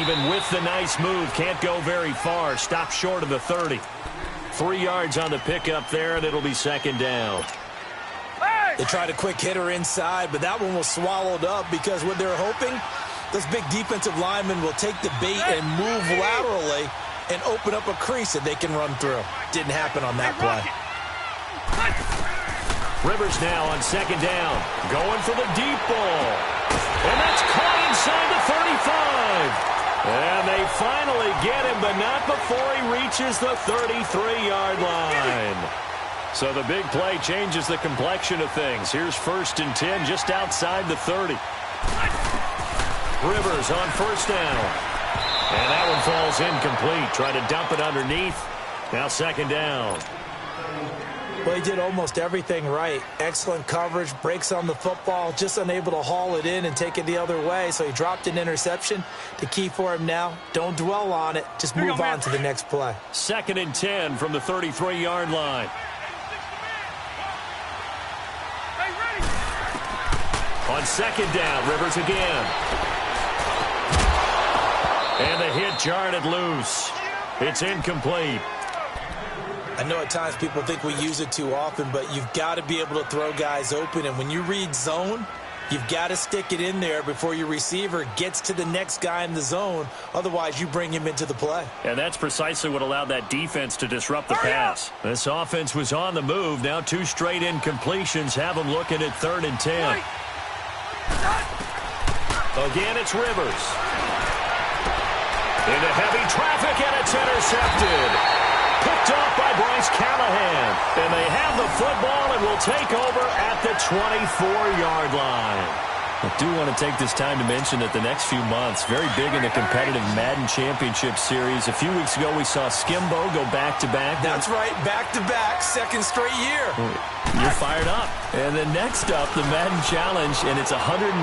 Even with the nice move, can't go very far. Stop short of the 30. 3 yards on the pickup there, and it'll be second down. They tried a quick hitter inside, but that one was swallowed up because what they're hoping, those big defensive linemen will take the bait and move laterally and open up a crease that they can run through. Didn't happen on that play. Rivers now on second down. Going for the deep ball. And that's caught inside the 35. And they finally get him, but not before he reaches the 33-yard line. So the big play changes the complexion of things. Here's 1st and 10 just outside the 30. Rivers on first down. And that one falls incomplete. Try to dump it underneath. Now second down. Well, he did almost everything right. Excellent coverage, breaks on the football, just unable to haul it in and take it the other way. So he dropped an interception. The key for him now, don't dwell on it. Just move on to the next play. 2nd and 10 from the 33-yard line. On second down, Rivers again. And the hit jarred it loose. It's incomplete. I know at times people think we use it too often, but you've got to be able to throw guys open. And when you read zone, you've got to stick it in there before your receiver gets to the next guy in the zone. Otherwise, you bring him into the play. And that's precisely what allowed that defense to disrupt the pass. This offense was on the move. Now 2 straight incompletions have them looking at 3rd and 10. Again, it's Rivers. Into heavy traffic, and it's intercepted. Picked off by Bryce Callahan. And they have the football and will take over at the 24-yard line. I do want to take this time to mention that the next few months, very big in the competitive Madden Championship Series. A few weeks ago, we saw Skimbo go back-to-back. That's right, back-to-back, 2nd straight year. You're fired up. And then next up, the Madden Challenge, and it's $190,000.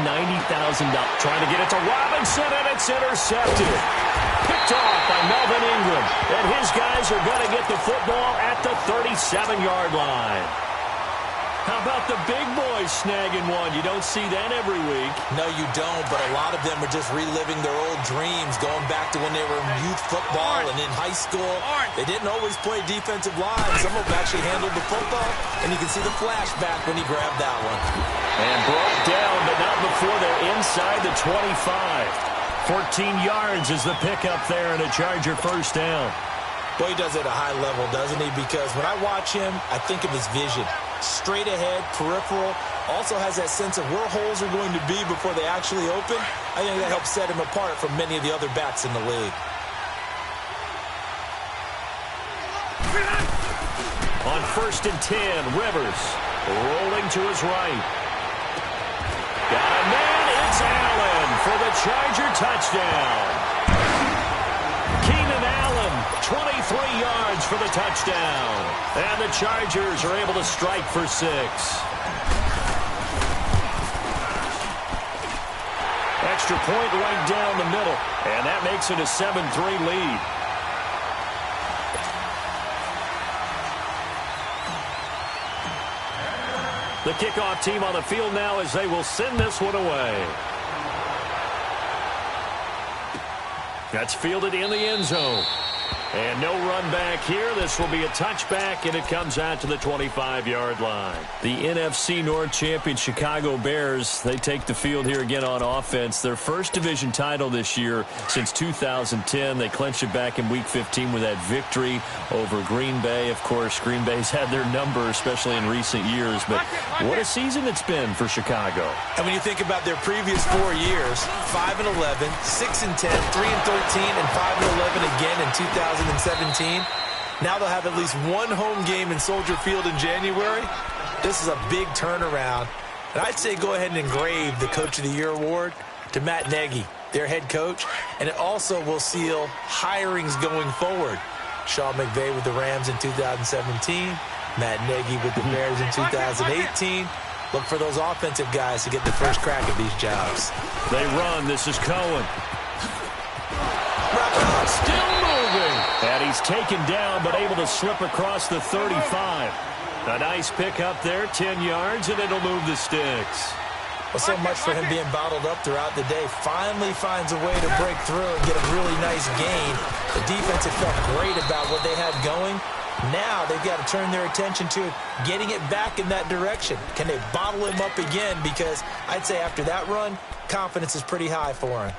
Trying to get it to Robinson, and it's intercepted. Picked off by Melvin Ingram. And his guys are going to get the football at the 37-yard line. How about the big boys snagging one? You don't see that every week. No, you don't, but a lot of them are just reliving their old dreams, going back to when they were in youth football and in high school. They didn't always play defensive line. Some of them actually handled the football, and you can see the flashback when he grabbed that one. And broke down, but not before they're inside the 25. 14 yards is the pickup there, and a Charger first down. Boy, he does it at a high level, doesn't he? Because when I watch him, I think of his vision. Straight ahead, peripheral, also has that sense of where holes are going to be before they actually open. I think that helps set him apart from many of the other backs in the league. On 1st and 10, Rivers rolling to his right. Got a man, it's Allen for the Charger touchdown. Keenan Allen, 23 yards for the touchdown. And the Chargers are able to strike for 6. Extra point right down the middle. And that makes it a 7-3 lead. The kickoff team on the field now as they will send this one away. That's fielded in the end zone. And no run back here. This will be a touchback, and it comes out to the 25-yard line. The NFC North champion Chicago Bears, they take the field here again on offense. Their first division title this year since 2010. They clinched it back in Week 15 with that victory over Green Bay. Of course, Green Bay's had their number, especially in recent years. But what a season it's been for Chicago. And when you think about their previous 4 years, 5-11, 6-10, 3-13, and 5-11 again in 2017. Now they'll have at least one home game in Soldier Field in January. This is a big turnaround. And I'd say go ahead and engrave the Coach of the Year award to Matt Nagy, their head coach. And it also will seal hirings going forward. Sean McVay with the Rams in 2017. Matt Nagy with the Bears in 2018. Look for those offensive guys to get the first crack at these jobs. They run. This is Cohen. Still moving. And he's taken down, but able to slip across the 35. A nice pick up there, 10 yards, and it'll move the sticks. Well, so much for him being bottled up throughout the day. Finally finds a way to break through and get a really nice gain. The defense had felt great about what they had going. Now they've got to turn their attention to getting it back in that direction. Can they bottle him up again? Because I'd say after that run, confidence is pretty high for him.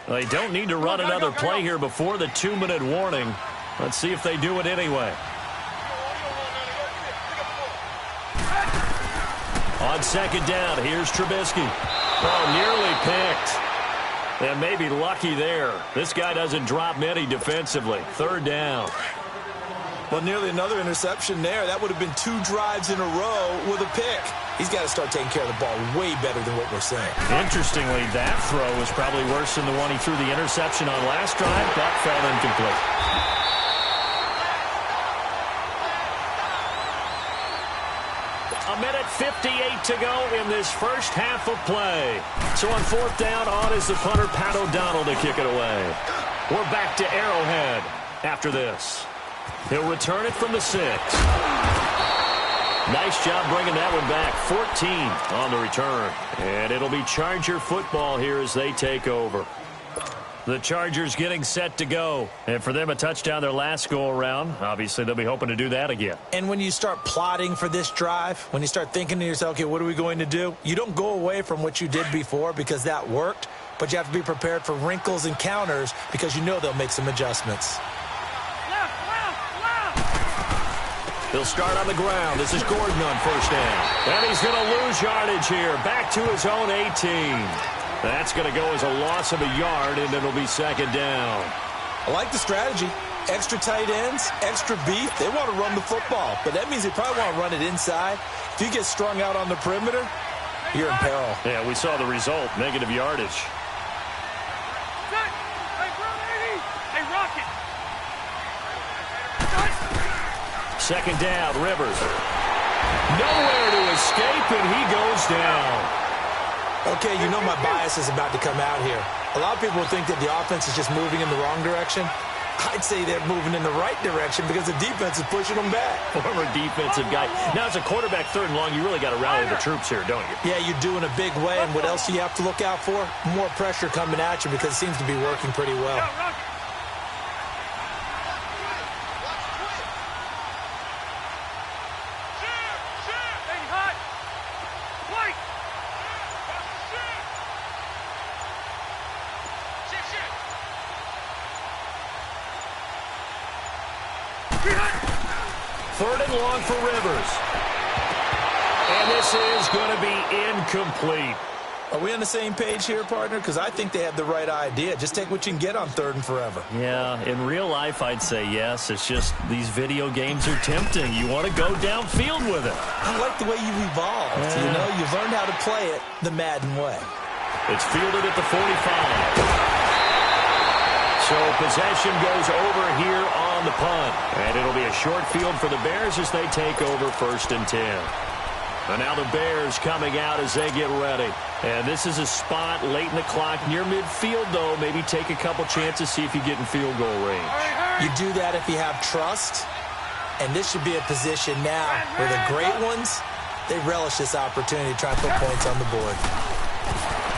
They don't need to run another play here before the 2-minute warning. Let's see if they do it anyway. On second down, here's Trubisky. Oh, nearly picked. And maybe lucky there. This guy doesn't drop many defensively. Third down. Well, nearly another interception there. That would have been 2 drives in a row with a pick. He's got to start taking care of the ball way better than what we're seeing. Interestingly, that throw was probably worse than the one he threw the interception on last drive. That fell incomplete. A minute 58 to go in this first half of play. So on fourth down, on is the punter, Pat O'Donnell, to kick it away. We're back to Arrowhead after this. He'll return it from the 6. Nice job bringing that one back. 14 on the return. And it'll be Charger football here as they take over. The Chargers getting set to go. And for them, a touchdown their last go-around. Obviously, they'll be hoping to do that again. And when you start plotting for this drive, when you start thinking to yourself, okay, what are we going to do? You don't go away from what you did before because that worked. But you have to be prepared for wrinkles and counters because you know they'll make some adjustments. He'll start on the ground. This is Gordon on first down. And he's going to lose yardage here. Back to his own 18. That's going to go as a loss of a yard, and it'll be second down. I like the strategy. Extra tight ends, extra beef. They want to run the football, but that means they probably want to run it inside. If you get strung out on the perimeter, you're in peril. Yeah, we saw the result. Negative yardage. Second down, Rivers. Nowhere to escape, and he goes down. Okay, you know my bias is about to come out here. A lot of people think that the offense is just moving in the wrong direction. I'd say they're moving in the right direction because the defense is pushing them back. Former defensive guy. Now, as a quarterback, third and long, you really got to rally the troops here, don't you? Yeah, you do in a big way. And what else do you have to look out for? More pressure coming at you because it seems to be working pretty well. Third and long for Rivers. And this is going to be incomplete. Are we on the same page here, partner? Because I think they have the right idea. Just take what you can get on third and forever. Yeah, in real life, I'd say yes. It's just these video games are tempting. You want to go downfield with it. I like the way you've evolved. Yeah. You know, you've learned how to play it the Madden way. It's fielded at the 45. So possession goes over here on the punt. And it'll be a short field for the Bears as they take over first and 10. And now the Bears coming out as they get ready. And this is a spot late in the clock near midfield, though. Maybe take a couple chances, see if you get in field goal range. You do that if you have trust. And this should be a position now where the great ones, they relish this opportunity to try and put points on the board.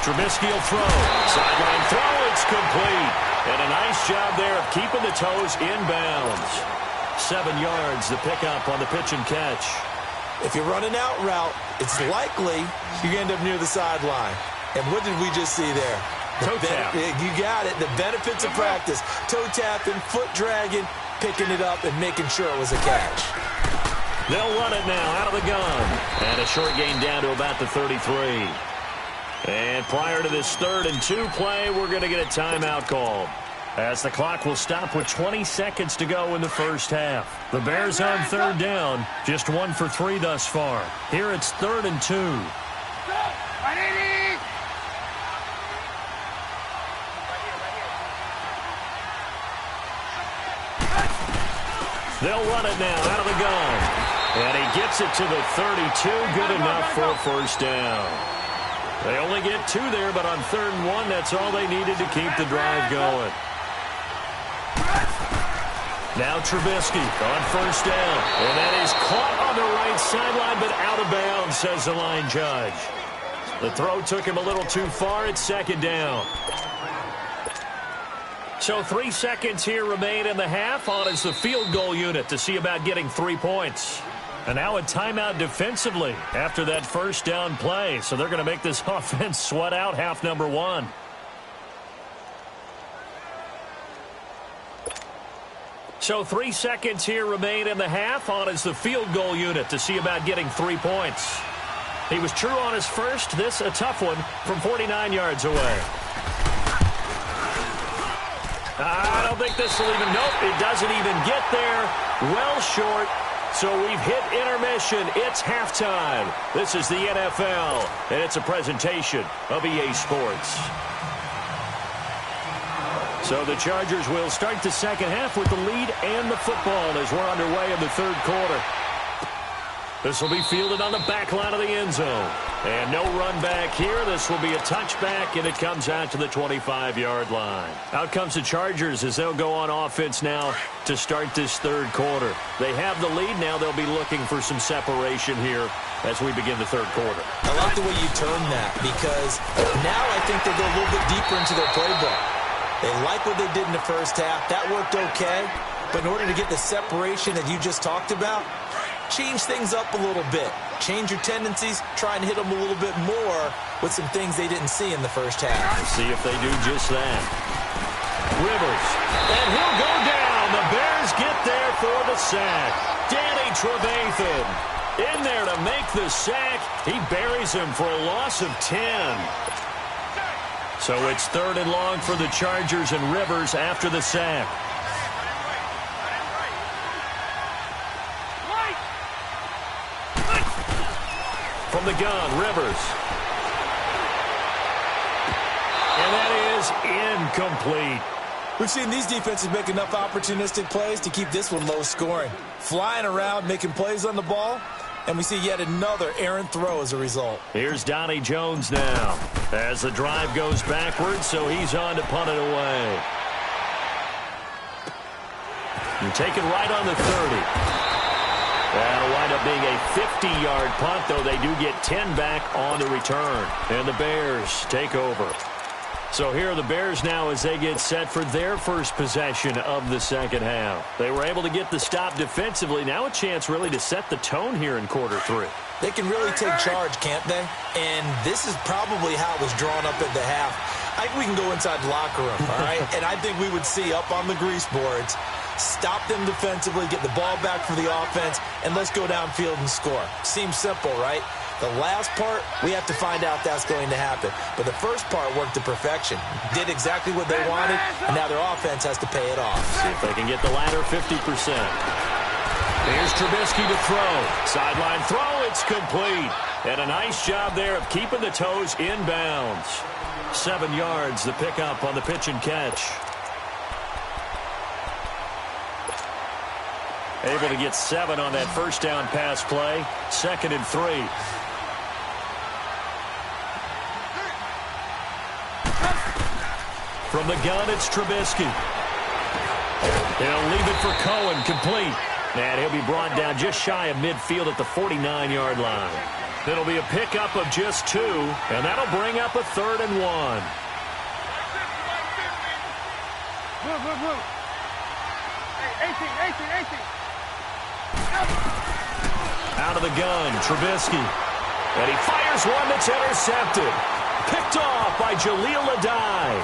Trubisky will throw. Sideline throw, it's complete. And a nice job there of keeping the toes inbounds. 7 yards, the pickup on the pitch and catch. If you run an out route, it's likely you end up near the sideline. And what did we just see there? Toe tap. You got it. The benefits of practice. Toe tapping, foot dragging, picking it up, and making sure it was a catch. They'll run it now out of the gun. And a short gain down to about the 33. And prior to this 3rd and 2 play, we're going to get a timeout called, as the clock will stop with 20 seconds to go in the first half. The Bears on 3rd down, just 1 for 3 thus far. Here it's 3rd and 2. They'll run it now out of the gun. And he gets it to the 32, good enough for a first down. They only get 2 there, but on 3rd and 1, that's all they needed to keep the drive going. Now Trubisky on first down. And that is caught on the right sideline, but out of bounds, says the line judge. The throw took him a little too far. It's second down. So 3 seconds here remain in the half. On is the field goal unit to see about getting 3 points. And now a timeout defensively after that first down play. So they're going to make this offense sweat out half number 1. So 3 seconds here remain in the half. On is the field goal unit to see about getting 3 points. He was true on his first. This a tough one from 49 yards away. I don't think this will even, nope, it doesn't even get there. Well short. So we've hit intermission. It's halftime. This is the NFL, and it's a presentation of EA Sports. So the Chargers will start the second half with the lead and the football as we're underway in the third quarter. This will be fielded on the back line of the end zone. And no run back here. This will be a touchback, and it comes out to the 25-yard line. Out comes the Chargers as they'll go on offense now to start this third quarter. They have the lead. Now they'll be looking for some separation here as we begin the third quarter. I like the way you term that because now I think they go a little bit deeper into their playbook. They like what they did in the first half. That worked okay. But in order to get the separation that you just talked about, change things up a little bit. Change your tendencies. Try and hit them a little bit more with some things they didn't see in the first half. We'll see if they do just that. Rivers. And he'll go down. The Bears get there for the sack. Danny Trevathan in there to make the sack. He buries him for a loss of 10. So it's 3rd and long for the Chargers, and Rivers after the sack. From the gun, Rivers. And that is incomplete. We've seen these defenses make enough opportunistic plays to keep this one low scoring. Flying around, making plays on the ball, and we see yet another errant throw as a result. Here's Donnie Jones now as the drive goes backwards, so he's on to punt it away. You take it right on the 30. That'll wind up being a 50-yard punt, though they do get 10 back on the return. And the Bears take over. So here are the Bears now as they get set for their first possession of the second half. They were able to get the stop defensively. Now a chance really to set the tone here in quarter 3. They can really take charge, can't they? And this is probably how it was drawn up at the half. I think we can go inside the locker room, all right? And I think we would see up on the grease boards, stop them defensively, get the ball back for the offense, and let's go downfield and score. Seems simple, right? The last part, we have to find out that's going to happen. But the first part worked to perfection. Did exactly what they wanted, and now their offense has to pay it off. See if they can get the latter 50%. Here's Trubisky to throw. Sideline throw, it's complete. And a nice job there of keeping the toes inbounds. 7 yards, the pickup on the pitch and catch. Able to get 7 on that first down pass play. 2nd and 3. From the gun, it's Trubisky. They'll leave it for Cohen, complete. And he'll be brought down just shy of midfield at the 49-yard line. It'll be a pickup of just 2, and that'll bring up a 3rd and 1. Move. Hey, 18. Out of the gun, Trubisky. And he fires one that's intercepted. Picked off by Jaleel Adai.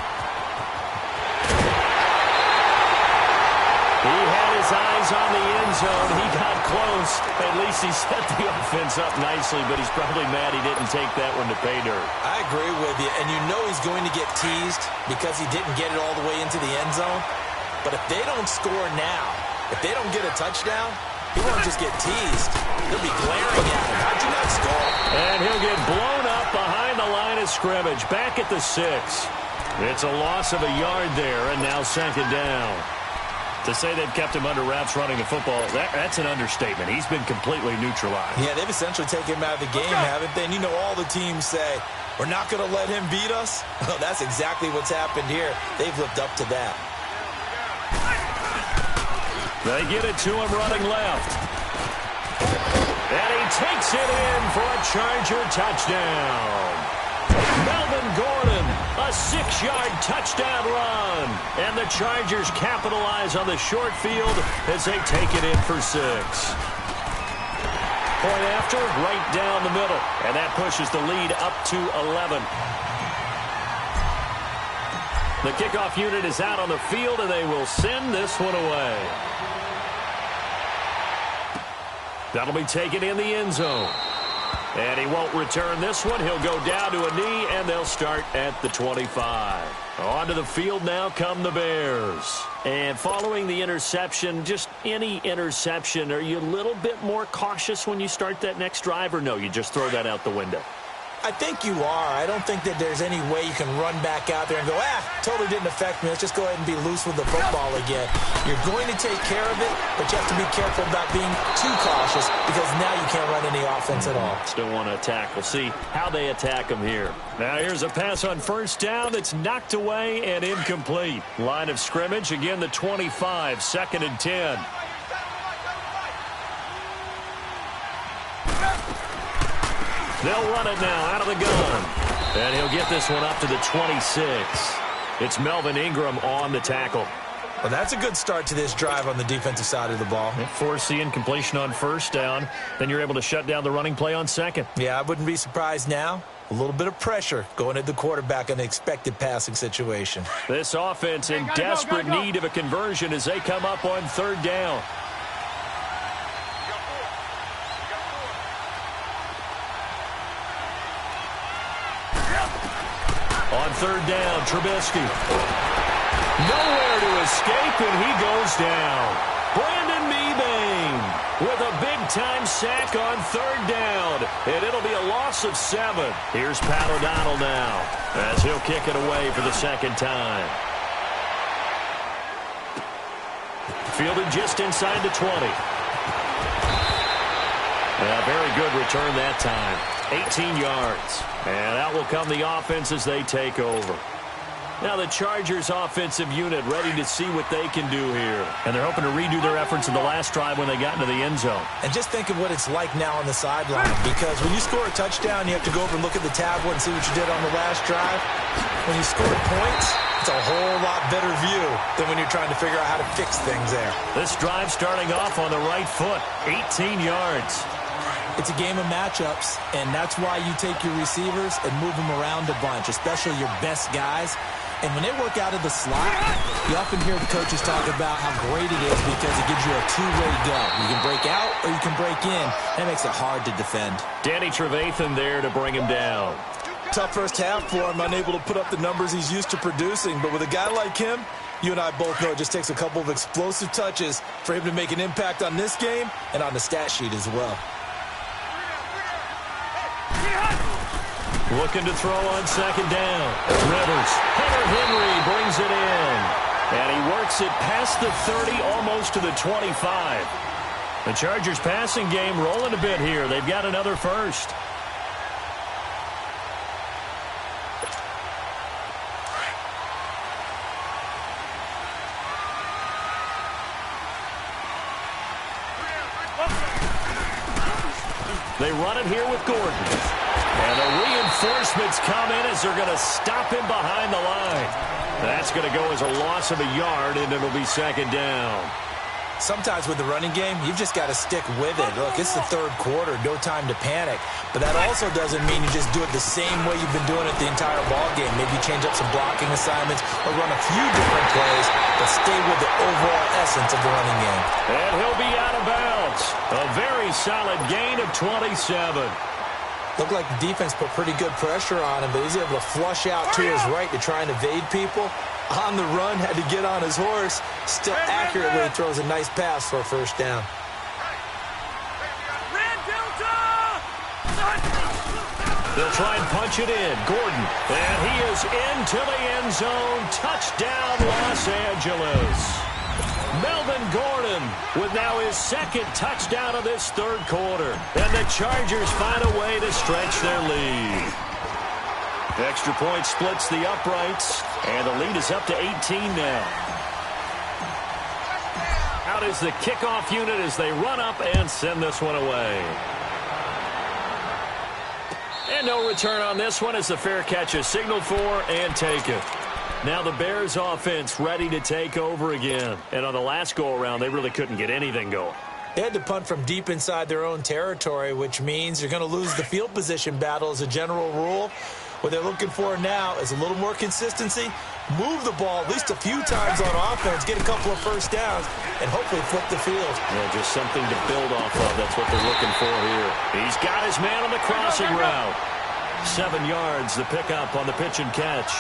He had his eyes on the end zone. He got close. At least he set the offense up nicely, but he's probably mad he didn't take that one to pay dirt. I agree with you, and you know he's going to get teased because he didn't get it all the way into the end zone. But if they don't score now, if they don't get a touchdown, he won't just get teased. He'll be glaring at him. How'd you not score? And he'll get blown up behind the line of scrimmage, back at the 6. It's a loss of a yard there, and now 2nd down. To say they've kept him under wraps running the football, that's an understatement. He's been completely neutralized. Yeah, they've essentially taken him out of the game, haven't they? And you know all the teams say, we're not going to let him beat us. Well, that's exactly what's happened here. They've lived up to that. They get it to him running left. And he takes it in for a Charger touchdown. Melvin Gordon, a 6-yard touchdown run. And the Chargers capitalize on the short field as they take it in for 6. Point after, right down the middle. And that pushes the lead up to 11. The kickoff unit is out on the field, and they will send this one away. That'll be taken in the end zone. And he won't return this one. He'll go down to a knee, and they'll start at the 25. Onto the field now come the Bears. And following the interception, just any interception, are you a little bit more cautious when you start that next drive, or no, you just throw that out the window? I think you are. I don't think that there's any way you can run back out there and go, totally didn't affect me. Let's just go ahead and be loose with the football again. You're going to take care of it, but you have to be careful about being too cautious because now you can't run any offense at all. Still want to attack. We'll see how they attack him here. Now here's a pass on first down that's knocked away and incomplete. Line of scrimmage, again the 25, 2nd and 10. They'll run it now out of the gun. And he'll get this one up to the 26. It's Melvin Ingram on the tackle. Well, that's a good start to this drive on the defensive side of the ball. Forcing completion on first down. Then you're able to shut down the running play on second. Yeah, I wouldn't be surprised now. A little bit of pressure going at the quarterback in the expected passing situation. This offense in desperate need of a conversion as they come up on 3rd down. On 3rd down, Trubisky. Nowhere to escape, and he goes down. Brandon Mebane with a big-time sack on 3rd down, and it'll be a loss of 7. Here's Pat O'Donnell now as he'll kick it away for the 2nd time. Fielded just inside the 20. A very good return that time. 18 yards. And out will come the offense as they take over. Now the Chargers offensive unit ready to see what they can do here. And they're hoping to redo their efforts in the last drive when they got into the end zone. And just think of what it's like now on the sideline. Because when you score a touchdown, you have to go over and look at the tablet and see what you did on the last drive. When you score points, it's a whole lot better view than when you're trying to figure out how to fix things there. This drive starting off on the right foot. 18 yards. It's a game of matchups, and that's why you take your receivers and move them around a bunch, especially your best guys. And when they work out of the slot, you often hear the coaches talk about how great it is because it gives you a two-way go. You can break out or you can break in. That makes it hard to defend. Danny Trevathan there to bring him down. Tough first half for him, unable to put up the numbers he's used to producing. But with a guy like him, you and I both know it just takes a couple of explosive touches for him to make an impact on this game and on the stat sheet as well. Looking to throw on 2nd down. Rivers. Hunter Henry brings it in. And he works it past the 30, almost to the 25. The Chargers passing game rolling a bit here. They've got another first. They run it here with Gordon. And the reinforcements come in as they're going to stop him behind the line. That's going to go as a loss of a yard, and it'll be 2nd down. Sometimes with the running game, you've just got to stick with it. Look, it's the 3rd quarter, no time to panic. But that also doesn't mean you just do it the same way you've been doing it the entire ball game. Maybe change up some blocking assignments or run a few different plays, but stay with the overall essence of the running game. And he'll be out of bounds. A very solid gain of 27. Looked like the defense put pretty good pressure on him, but he's able to flush out to his right to try and evade people. On the run, had to get on his horse. Still accurately throws a nice pass for a first down. They'll try and punch it in. Gordon, and he is into the end zone. Touchdown, Los Angeles. Melvin Gordon with now his 2nd touchdown of this 3rd quarter. And the Chargers find a way to stretch their lead. Extra point splits the uprights, and the lead is up to 18 now. Out is the kickoff unit as they run up and send this one away. And no return on this one as the fair catch is signaled for and taken. Now the Bears offense ready to take over again. And on the last go-around, they really couldn't get anything going. They had to punt from deep inside their own territory, which means you're going to lose the field position battle as a general rule. What they're looking for now is a little more consistency, move the ball at least a few times on offense, get a couple of first downs, and hopefully flip the field. Yeah, just something to build off of. That's what they're looking for here. He's got his man on the crossing route. 7 yards, the pickup on the pitch and catch.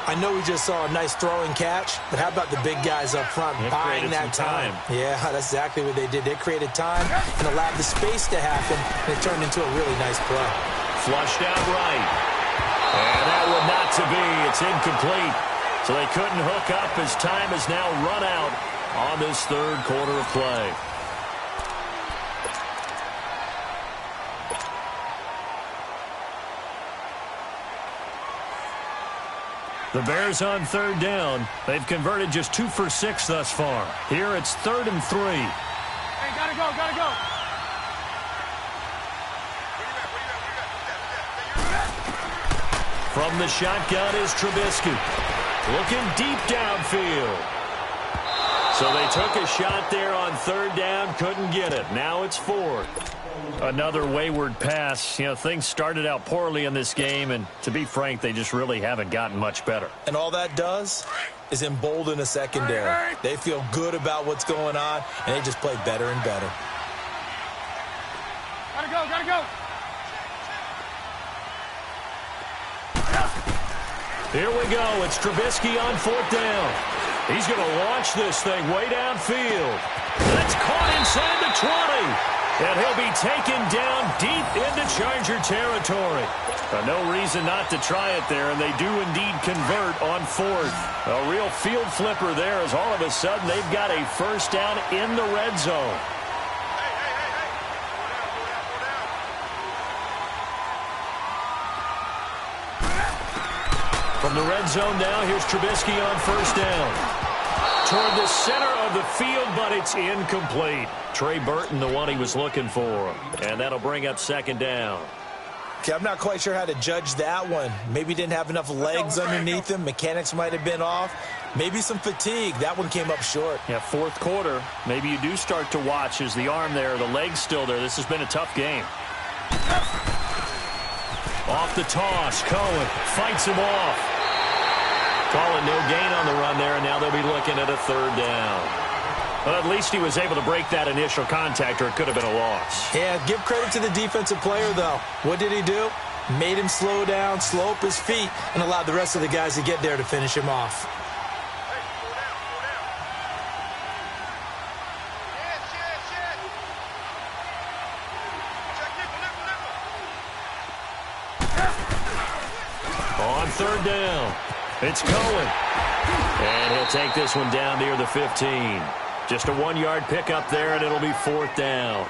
I know we just saw a nice throwing catch, but how about the big guys up front buying that time? Yeah, that's exactly what they did. They created time and allowed the space to happen, and it turned into a really nice play. Flushed out right. And that would not to be. It's incomplete. So they couldn't hook up as time has now run out on this third quarter of play. The Bears on third down. They've converted just 2 for 6 thus far. Here it's 3rd and 3. Hey, gotta go, gotta go. From the shotgun is Trubisky. Looking deep downfield. So they took a shot there on third down, couldn't get it. Now it's 4th. Another wayward pass. You know, things started out poorly in this game, and to be frank, they just really haven't gotten much better. And all that does is embolden a secondary. They feel good about what's going on, and they just play better and better. Gotta go, gotta go. Here we go. It's Trubisky on 4th down. He's going to launch this thing way downfield. That's caught inside the 20. And he'll be taken down deep into Charger territory. No reason not to try it there, and they do indeed convert on 4th. A real field flipper there as all of a sudden they've got a first down in the red zone. From the red zone now, here's Trubisky on first down. Toward the center of the field, but it's incomplete. Trey Burton, the one he was looking for. And that'll bring up 2nd down. Okay, I'm not quite sure how to judge that one. Maybe didn't have enough legs underneath him. Mechanics might have been off. Maybe some fatigue. That one came up short. Yeah, 4th quarter. Maybe you do start to watch as the arm there, the leg's still there. This has been a tough game. Off the toss, Cohen fights him off. Calling no gain on the run there, and now they'll be looking at a 3rd down. Well, at least he was able to break that initial contact, or it could have been a loss. Yeah, give credit to the defensive player, though. What did he do? Made him slow down, slow up his feet, and allowed the rest of the guys to get there to finish him off. On 3rd down, it's Cohen. And he'll take this one down near the 15. Just a 1-yard pickup there, and it'll be 4th down.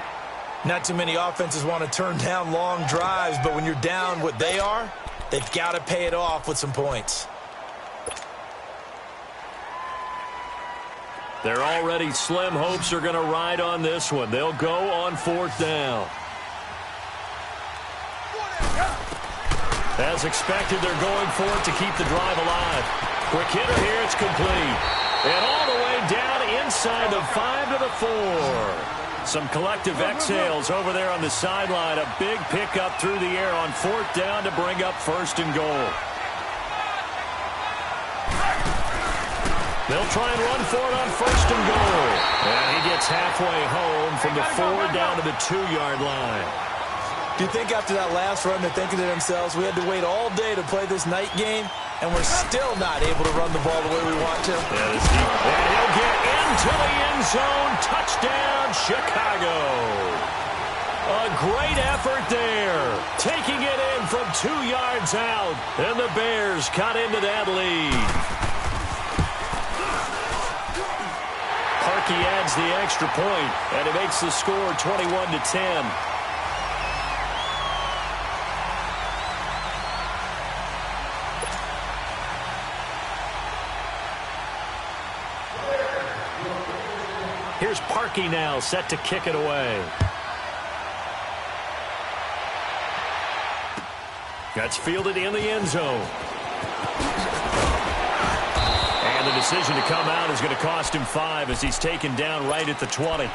Not too many offenses want to turn down long drives, but when you're down what they are, they've got to pay it off with some points. Their already slim hopes are going to ride on this one. They'll go on 4th down. As expected, they're going for it to keep the drive alive. Quick hitter here, it's complete. And all the way down inside the 5 to the 4. Some collective exhales over there on the sideline. A big pickup through the air on 4th down to bring up 1st and goal. They'll try and run for it on 1st and goal. And he gets halfway home from the 4 down to the 2-yard line. Do you think after that last run they're thinking to themselves, we had to wait all day to play this night game, and we're still not able to run the ball the way we want to? Yeah, and he'll get into the end zone. Touchdown, Chicago. A great effort there. Taking it in from 2 yards out. And the Bears cut into that lead. Parkey adds the extra point, and it makes the score 21-10. Here's Parkey now, set to kick it away. That's fielded in the end zone. And the decision to come out is going to cost him 5 as he's taken down right at the 20.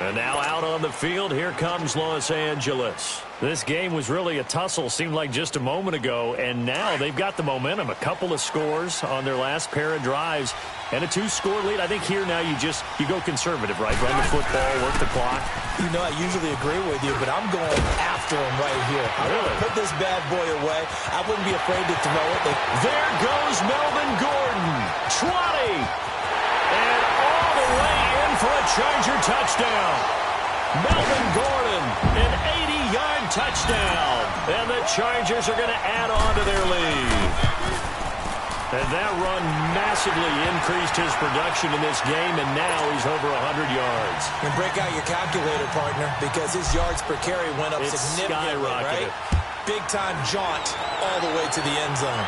And now out on the field, here comes Los Angeles. This game was really a tussle, seemed like just a moment ago, and now they've got the momentum. A couple of scores on their last pair of drives and a 2-score lead. I think here now you go conservative, right? Run the football, work the clock. You know, I usually agree with you, but I'm going after him right here. I want to put this bad boy away. I wouldn't be afraid to throw it. There goes Melvin Gordon. 20. And all the way in for a Charger touchdown. Melvin Gordon, an 80-yard touchdown. And the Chargers are going to add on to their lead. And that run massively increased his production in this game, and now he's over 100 yards. And break out your calculator, partner, because his yards per carry went up significantly, right? Big-time jaunt all the way to the end zone.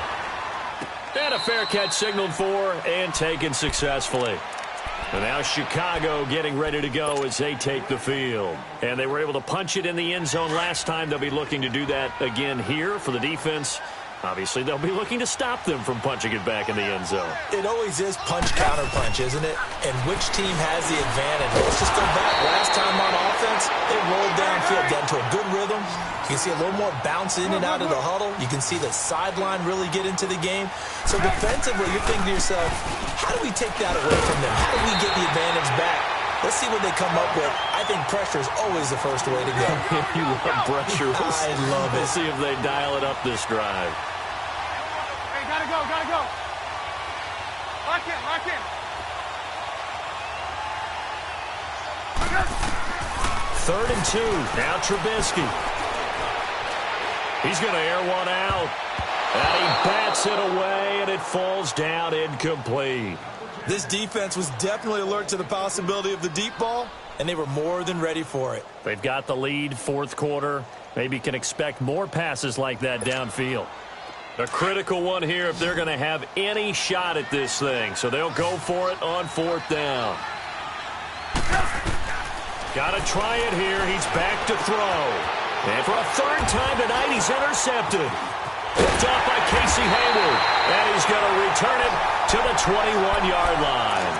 And a fair catch signaled for and taken successfully. And now Chicago getting ready to go as they take the field. And they were able to punch it in the end zone last time. They'll be looking to do that again here for the defense. Obviously, they'll be looking to stop them from punching it back in the end zone. It always is punch-counter-punch, isn't it? And which team has the advantage? Let's just go back. Last time on offense, they rolled downfield, got into a good rhythm. You can see a little more bounce in and out of the huddle. You can see the sideline really get into the game. So defensively, you're thinking to yourself, how do we take that away from them? How do we get the advantage back? Let's see what they come up with. I think pressure is always the first way to go. You love pressure. I love it. We'll see if they dial it up this drive. Hey, gotta go, gotta go. Lock in, lock in. 3rd and 2. Now Trubisky. He's going to air one out. And he bats it away, and it falls down incomplete. This defense was definitely alert to the possibility of the deep ball, and they were more than ready for it. They've got the lead, 4th quarter. Maybe can expect more passes like that downfield. A critical one here if they're going to have any shot at this thing. So they'll go for it on 4th down. Got to try it here. He's back to throw. And for a 3rd time tonight, he's intercepted. Picked off by Casey Hayward. And he's going to return it to the 21-yard line.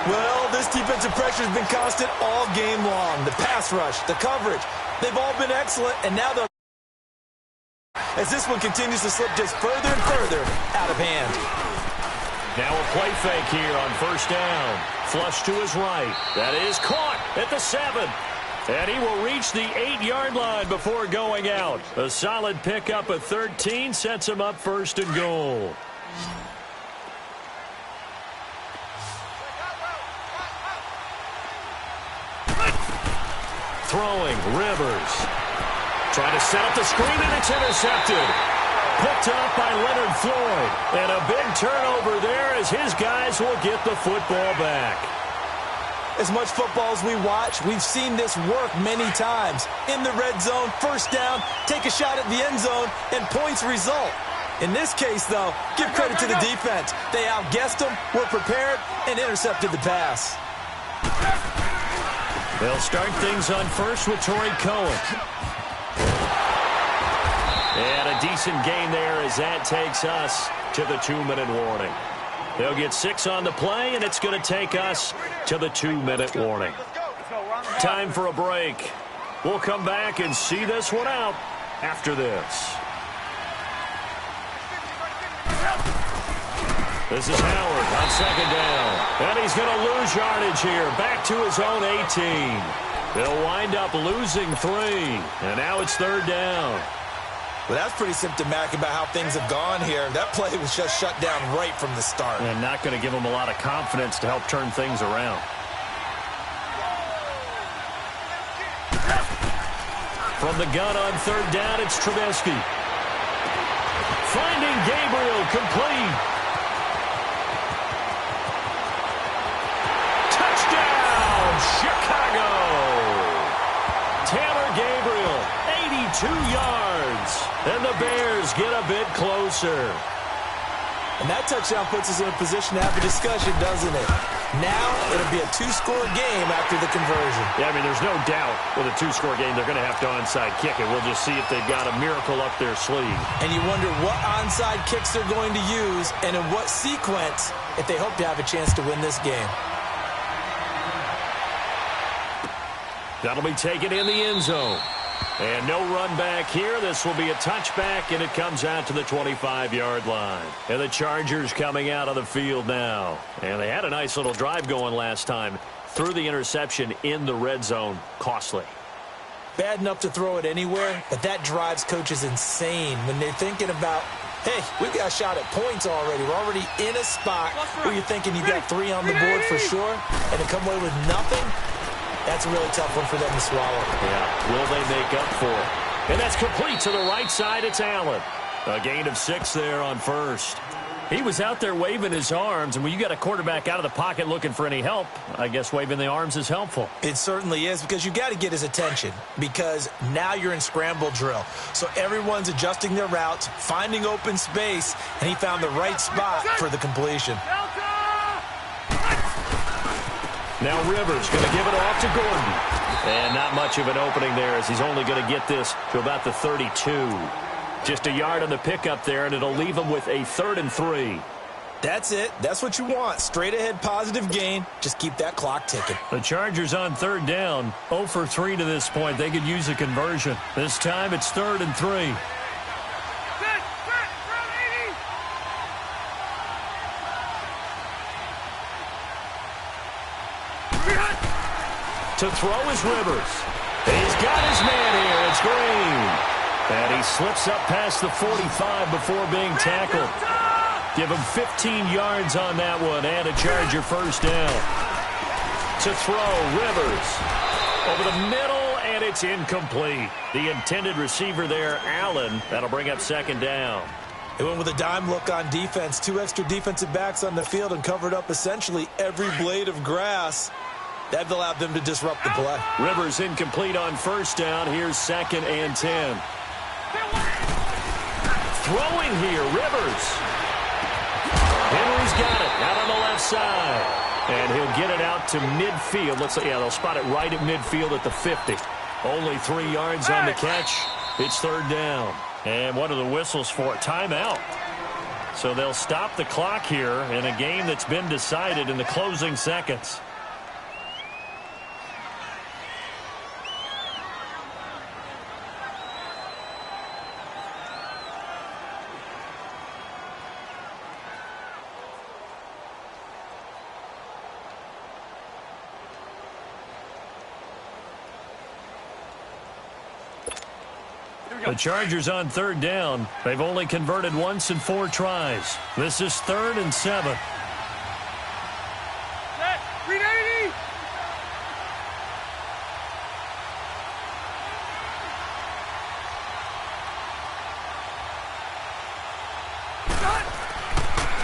Well, this defensive pressure has been constant all game long. The pass rush, the coverage, they've all been excellent. And now they'll... as this one continues to slip just further and further out of hand. Now a play fake here on 1st down. Flush to his right. That is caught at the 7. And he will reach the 8-yard line before going out. A solid pickup at 13 sets him up 1st and goal. Throwing, Rivers. Trying to set up the screen, and it's intercepted. Picked up by Leonard Floyd. And a big turnover there as his guys will get the football back. As much football as we watch, we've seen this work many times. In the red zone, 1st down, take a shot at the end zone, and points result. In this case, though, give credit to the defense. They outguessed them, were prepared, and intercepted the pass. They'll start things on 1st with Torrey Cohen. And a decent gain there as that takes us to the 2-minute warning. They'll get 6 on the play, and it's going to take us to the 2-minute warning. Time for a break. We'll come back and see this one out after this. This is Howard on 2nd down. And he's going to lose yardage here, back to his own 18. They'll wind up losing 3. And now it's 3rd down. Well, that's pretty symptomatic about how things have gone here. That play was just shut down right from the start. And not going to give them a lot of confidence to help turn things around. From the gun on 3rd down, it's Trubisky. Finding Gabriel, complete. Touchdown, Chicago! Taylor Gabriel, 82 yards. And the Bears get a bit closer. And that touchdown puts us in a position to have a discussion, doesn't it? Now it'll be a two-score game after the conversion. Yeah, I mean, there's no doubt with a two-score game they're going to have to onside kick it. We'll just see if they've got a miracle up their sleeve. And you wonder what onside kicks they're going to use and in what sequence if they hope to have a chance to win this game. That'll be taken in the end zone. And no run back here. This will be a touchback, and it comes out to the 25-yard line. And the Chargers coming out of the field now. And they had a nice little drive going last time. Threw the interception in the red zone. Costly. Bad enough to throw it anywhere, but that drives coaches insane when they're thinking about, hey, we've got a shot at points already. We're already in a spot where you're thinking you've got 3 on the board for sure, and to come away with nothing, that's a really tough one for them to swallow. Yeah, will they make up for it? And that's complete to the right side. It's Allen. A gain of 6 there on first. He was out there waving his arms, and when you got a quarterback out of the pocket looking for any help, I guess waving the arms is helpful. It certainly is, because you got to get his attention, because now you're in scramble drill. So everyone's adjusting their routes, finding open space, and he found the right spot for the completion. Now Rivers going to give it off to Gordon. And not much of an opening there, as he's only going to get this to about the 32. Just a yard on the pickup there, and it'll leave him with a 3rd and 3. That's it. That's what you want. Straight ahead positive gain. Just keep that clock ticking. The Chargers on 3rd down. 0 for 3 to this point. They could use a conversion. This time it's 3rd and 3. To throw is Rivers. He's got his man here. It's Green. And he slips up past the 45 before being tackled. Give him 15 yards on that one and a Charger first down. To throw, Rivers. Over the middle, and it's incomplete. The intended receiver there, Allen. That'll bring up 2nd down. They went with a dime look on defense. 2 extra defensive backs on the field and covered up essentially every blade of grass. That allowed them to disrupt the play. Rivers incomplete on first down. Here's 2nd and 10. Throwing here, Rivers. Henry's got it out on the left side. And he'll get it out to midfield. They'll spot it right at midfield at the 50. Only 3 yards on the catch. It's 3rd down. And what are the whistles for? Timeout. So they'll stop the clock here in a game that's been decided in the closing seconds. The Chargers on 3rd down. They've only converted once in 4 tries. This is 3rd and 7. Set. 380.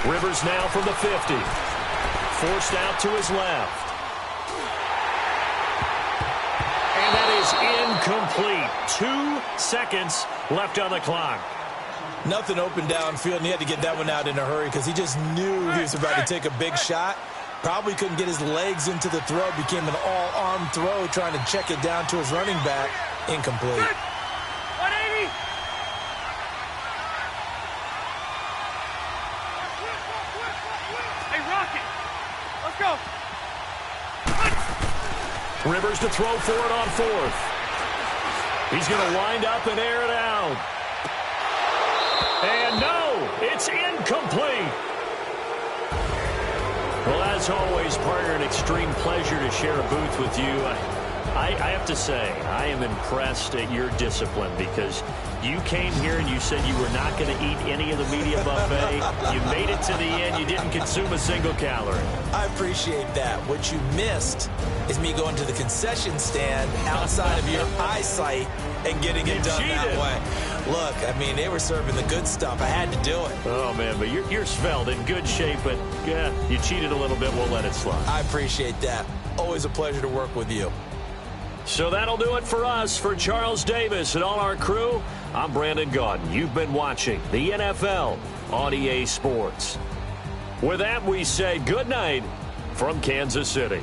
Rivers now from the 50. Forced out to his left. And that is incomplete. 2 seconds left on the clock. Nothing open downfield, and he had to get that one out in a hurry because he just knew he was about to take a big shot. Probably couldn't get his legs into the throw. Became an all-arm throw, trying to check it down to his running back. Incomplete. 180. Hey, Rocket. Let's go. Rivers to throw for it on 4th. He's going to wind up and air it out. And no, it's incomplete. Well, as always, partner, an extreme pleasure to share a booth with you. I have to say, I am impressed at your discipline because you came here and you said you were not going to eat any of the media buffet. You made it to the end. You didn't consume a single calorie. I appreciate that. What you missed is me going to the concession stand outside of your eyesight and getting it done that way. Look, I mean, they were serving the good stuff. I had to do it. Oh, man, but you're svelte, in good shape, but yeah, you cheated a little bit. We'll let it slide. I appreciate that. Always a pleasure to work with you. So that'll do it for us. For Charles Davis and all our crew, I'm Brandon Gaudin. You've been watching the NFL on EA Sports. With that, we say good night from Kansas City.